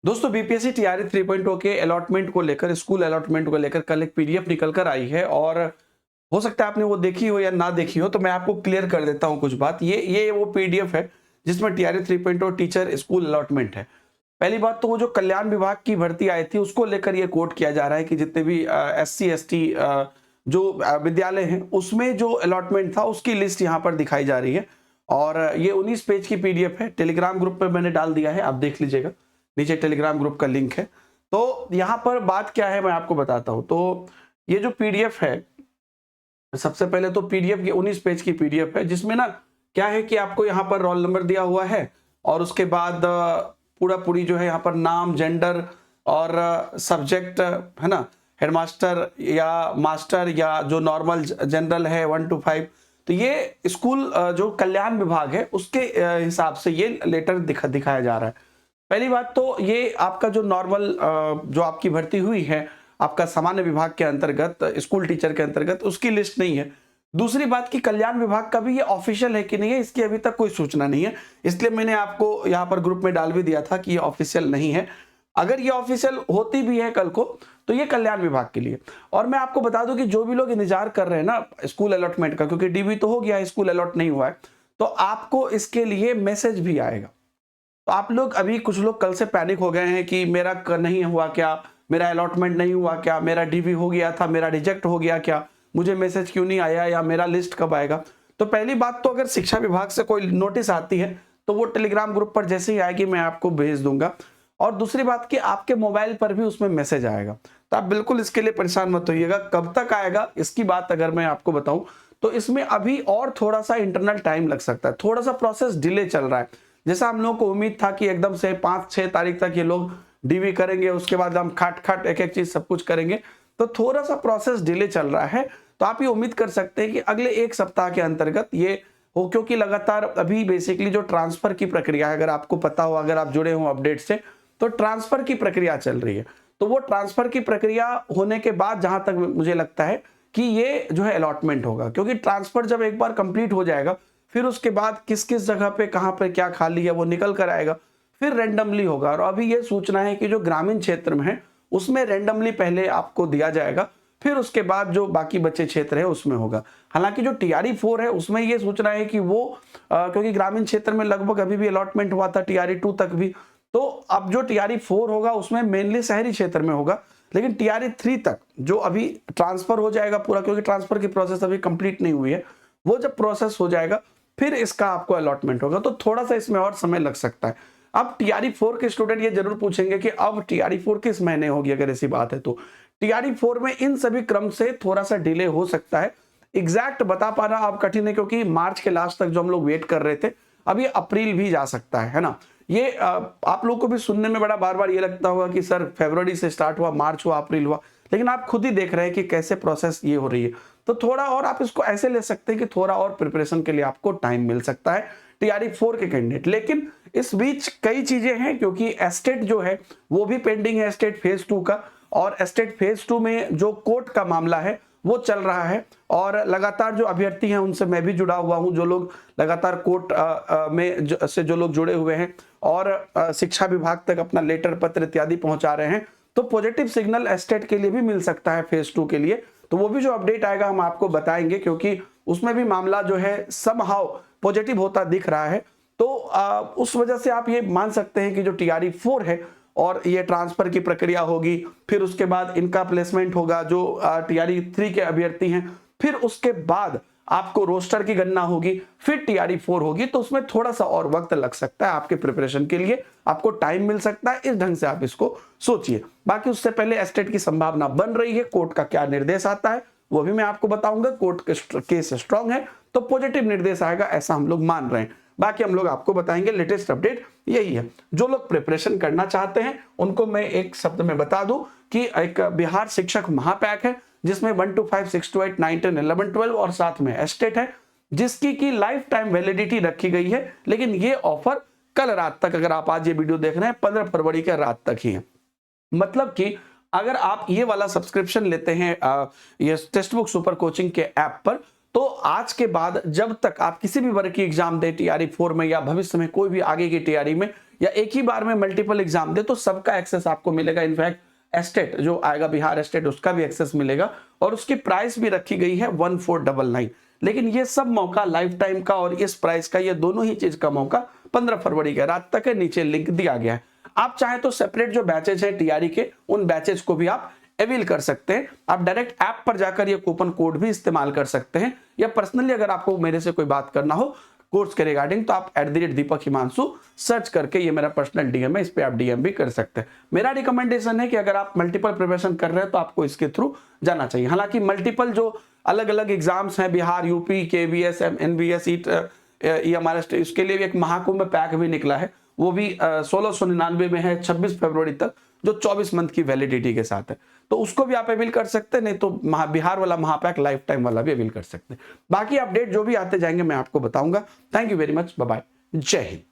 दोस्तों BPSC TRE 3.0 के allotment को लेकर स्कूल अलॉटमेंट को लेकर कल एक पीडीएफ निकल कर आई है और हो सकता है आपने वो देखी हो या ना देखी हो, तो मैं आपको क्लियर कर देता हूं कुछ बात। ये वो पीडीएफ है जिसमें टीआरई 3.0 टीचर स्कूल अलॉटमेंट है। पहली बात तो वो जो कल्याण विभाग की भर्ती आई थी उसको लेकर ये कोट किया जा रहा है कि जितने भी एससी एसटी जो विद्यालय हैं उसमें जो अलॉटमेंट था उसकी लिस्ट यहाँ पर दिखाई जा रही है। और ये 19 पेज की पीडीएफ है, टेलीग्राम ग्रुप पर मैंने डाल दिया है, आप देख लीजिएगा, नीचे टेलीग्राम ग्रुप का लिंक है। तो यहाँ पर बात क्या है मैं आपको बताता हूँ। तो ये जो पीडीएफ है, सबसे पहले तो पीडीएफ की 19 पेज की पीडीएफ है जिसमें ना क्या है कि आपको यहाँ पर रोल नंबर दिया हुआ है और उसके बाद पूरा पूरी जो है यहाँ पर नाम, जेंडर और सब्जेक्ट है ना, हेडमास्टर या मास्टर या जो नॉर्मल जनरल है 1 to 5। तो ये स्कूल जो कल्याण विभाग है उसके हिसाब से ये लेटर दिखाया जा रहा है। पहली बात तो ये आपका जो नॉर्मल जो आपकी भर्ती हुई है आपका सामान्य विभाग के अंतर्गत, स्कूल टीचर के अंतर्गत, उसकी लिस्ट नहीं है। दूसरी बात कि कल्याण विभाग का भी ये ऑफिशियल है कि नहीं है इसकी अभी तक कोई सूचना नहीं है, इसलिए मैंने आपको यहाँ पर ग्रुप में डाल भी दिया था कि ये ऑफिशियल नहीं है। अगर ये ऑफिशियल होती भी है कल को तो ये कल्याण विभाग के लिए। और मैं आपको बता दूं कि जो भी लोग इंतजार कर रहे हैं ना स्कूल अलॉटमेंट का, क्योंकि डीबी तो हो गया, स्कूल अलॉट नहीं हुआ है, तो आपको इसके लिए मैसेज भी आएगा। तो आप लोग अभी कुछ लोग कल से पैनिक हो गए हैं कि मेरा नहीं हुआ क्या, मेरा अलॉटमेंट नहीं हुआ क्या, मेरा डीवी हो गया था, मेरा रिजेक्ट हो गया क्या, मुझे मैसेज क्यों नहीं आया या मेरा लिस्ट कब आएगा। तो पहली बात तो अगर शिक्षा विभाग से कोई नोटिस आती है तो वो टेलीग्राम ग्रुप पर जैसे ही आएगी मैं आपको भेज दूंगा। और दूसरी बात कि आपके मोबाइल पर भी उसमें मैसेज आएगा, तो आप बिल्कुल इसके लिए परेशान मत होइएगा। कब तक आएगा इसकी बात अगर मैं आपको बताऊं तो इसमें अभी और थोड़ा सा इंटरनल टाइम लग सकता है, थोड़ा सा प्रोसेस डिले चल रहा है। जैसा हम लोगों को उम्मीद था कि एकदम से 5-6 तारीख तक ये लोग डीवी करेंगे, उसके बाद हम खट खट एक एक चीज सब कुछ करेंगे, तो थोड़ा सा प्रोसेस डिले चल रहा है। तो आप ये उम्मीद कर सकते हैं कि अगले एक सप्ताह के अंतर्गत ये हो, क्योंकि लगातार अभी बेसिकली जो ट्रांसफर की प्रक्रिया है, अगर आपको पता हो, अगर आप जुड़े हो अपडेट से, तो ट्रांसफर की प्रक्रिया चल रही है। तो वो ट्रांसफर की प्रक्रिया होने के बाद जहां तक मुझे लगता है कि ये जो है अलॉटमेंट होगा, क्योंकि ट्रांसफर जब एक बार कंप्लीट हो जाएगा फिर उसके बाद किस किस जगह पे कहां पे क्या खाली है वो निकल कर आएगा, फिर रैंडमली होगा। और अभी ये सूचना है कि जो ग्रामीण क्षेत्र में है उसमें रैंडमली पहले आपको दिया जाएगा, फिर उसके बाद जो बाकी बचे क्षेत्र है उसमें होगा। हालांकि जो टीआरई 4 है उसमें ये सूचना है कि वो क्योंकि ग्रामीण क्षेत्र में लगभग अभी भी अलॉटमेंट हुआ था टीआरई 2 तक भी, तो अब जो टीआरई 4 होगा उसमें मेनली शहरी क्षेत्र में होगा। लेकिन टीआरई 3 तक जो अभी ट्रांसफर हो जाएगा पूरा, क्योंकि ट्रांसफर की प्रोसेस अभी कंप्लीट नहीं हुई है, वो जब प्रोसेस हो जाएगा फिर इसका आपको अलॉटमेंट होगा, तो थोड़ा सा इसमें और समय लग सकता है। अब टीआरई 4 के स्टूडेंट ये जरूर पूछेंगे कि अब टीआरई 4 किस महीने होगी, अगर ऐसी बात है तो टीआरई 4 में इन सभी क्रम से थोड़ा सा डिले हो सकता है। एग्जैक्ट बता पाना अब कठिन है, क्योंकि मार्च के लास्ट तक जो हम लोग वेट कर रहे थे, अब ये अप्रैल भी जा सकता है ना। ये आप लोग को भी सुनने में बड़ा बार बार ये लगता होगा कि सर फरवरी से स्टार्ट हुआ, मार्च हुआ, अप्रैल हुआ, लेकिन आप खुद ही देख रहे हैं कि कैसे प्रोसेस ये हो रही है। तो थोड़ा और आप इसको ऐसे ले सकते हैं कि थोड़ा और प्रिपरेशन के लिए आपको टाइम मिल सकता है टीआरई 4 के कैंडिडेट। लेकिन इस बीच कई चीजें हैं, क्योंकि एस्टेट जो है वो भी पेंडिंग है, एस्टेट फेज 2 का। और एस्टेट फेज 2 में जो कोर्ट का मामला है वो चल रहा है, और लगातार जो अभ्यर्थी हैं उनसे मैं भी जुड़ा हुआ हूं, जो लोग लगातार कोर्ट में से जो लोग जुड़े हुए हैं और शिक्षा विभाग तक अपना लेटर पत्र इत्यादि पहुंचा रहे हैं, तो पॉजिटिव सिग्नल एस्टेट के लिए भी मिल सकता है फेज 2 के लिए। तो वो भी जो अपडेट आएगा हम आपको बताएंगे, क्योंकि उसमें भी मामला जो है समहाउ पॉजिटिव होता दिख रहा है। तो उस वजह से आप ये मान सकते हैं कि जो टीआरई 4 है और ये ट्रांसफर की प्रक्रिया होगी, फिर उसके बाद इनका प्लेसमेंट होगा जो टीआरई 3 के अभ्यर्थी हैं, फिर उसके बाद आपको रोस्टर की गणना होगी, फिर टीआरई 4 होगी, तो उसमें थोड़ा सा और वक्त लग सकता है आपके प्रिपरेशन के लिए, आपको टाइम मिल सकता है। इस ढंग से आप इसको सोचिए। बाकी उससे पहले एस्टेट की संभावना बन रही है, कोर्ट का क्या निर्देश आता है वो भी मैं आपको बताऊंगा। कोर्ट केस स्ट्रांग है तो पॉजिटिव निर्देश आएगा, ऐसा हम लोग मान रहे हैं। बाकी हम लोग आपको बताएंगे, लेटेस्ट अपडेट यही है। जो लोग प्रिपरेशन करना चाहते हैं उनको मैं एक शब्द में बता दूं कि एक बिहार शिक्षक महापैक है जिसमें 1 to 5, 6 to 8, 9, 10, 11, 12 और साथ में एस्टेट है, जिसकी की लाइफ टाइम वैलिडिटी रखी गई है। लेकिन ये ऑफर कल रात तक, अगर आप आज ये वीडियो देख रहे हैं 15 फरवरी के रात तक ही है। मतलब कि अगर आप ये वाला सब्सक्रिप्शन लेते हैं ये टेक्स्ट बुक सुपर कोचिंग के ऐप पर, तो आज के बाद जब तक आप किसी भी वर्ग की एग्जाम दे टीआरई 4 में या भविष्य में कोई भी आगे की टीआरई में, या एक ही बार में मल्टीपल एग्जाम दे तो सबका एक्सेस आपको मिलेगा। इनफैक्ट एस्टेट जो आएगा बिहार एस्टेट उसका भी एक्सेस मिलेगा और उसकी प्राइस भी रखी गई है 1499। लेकिन ये सब मौका लाइफ टाइम का और इस प्राइस का, ये दोनों ही चीज का मौका 15 फरवरी का रात तक है। नीचे लिंक दिया गया है। आप चाहे तो सेपरेट जो बैचेज हैं टीआरई के, उन बैचेज को भी आप अवेल कर सकते हैं। आप डायरेक्ट ऐप पर जाकर ये कूपन कोड भी इस्तेमाल कर सकते हैं, या पर्सनली अगर आपको मेरे से कोई बात करना हो कोर्स के रिगार्डिंग तो आप @दीपक हिमांशु सर्च करके, ये मेरा पर्सनल डीएम है, इस पे आप डीएम भी कर सकते हैं। मेरा रिकमेंडेशन है कि अगर आप मल्टीपल प्रिपरेशन कर रहे हैं तो आपको इसके थ्रू जाना चाहिए। हालांकि मल्टीपल जो अलग अलग एग्जाम्स हैं, Bihar, UP, KVS, NBS, EMRS, इसके लिए भी एक महाकुंभ पैक भी निकला है, वो भी 1699 में है 26 फरवरी तक, जो 24 मंथ की वैलिडिटी के साथ है। तो उसको भी आप अवेल कर सकते हैं, नहीं तो बिहार वाला महापैक लाइफ टाइम वाला भी अवेल कर सकते हैं। बाकी अपडेट जो भी आते जाएंगे मैं आपको बताऊंगा। Thank you very much, bye bye, जय हिंद।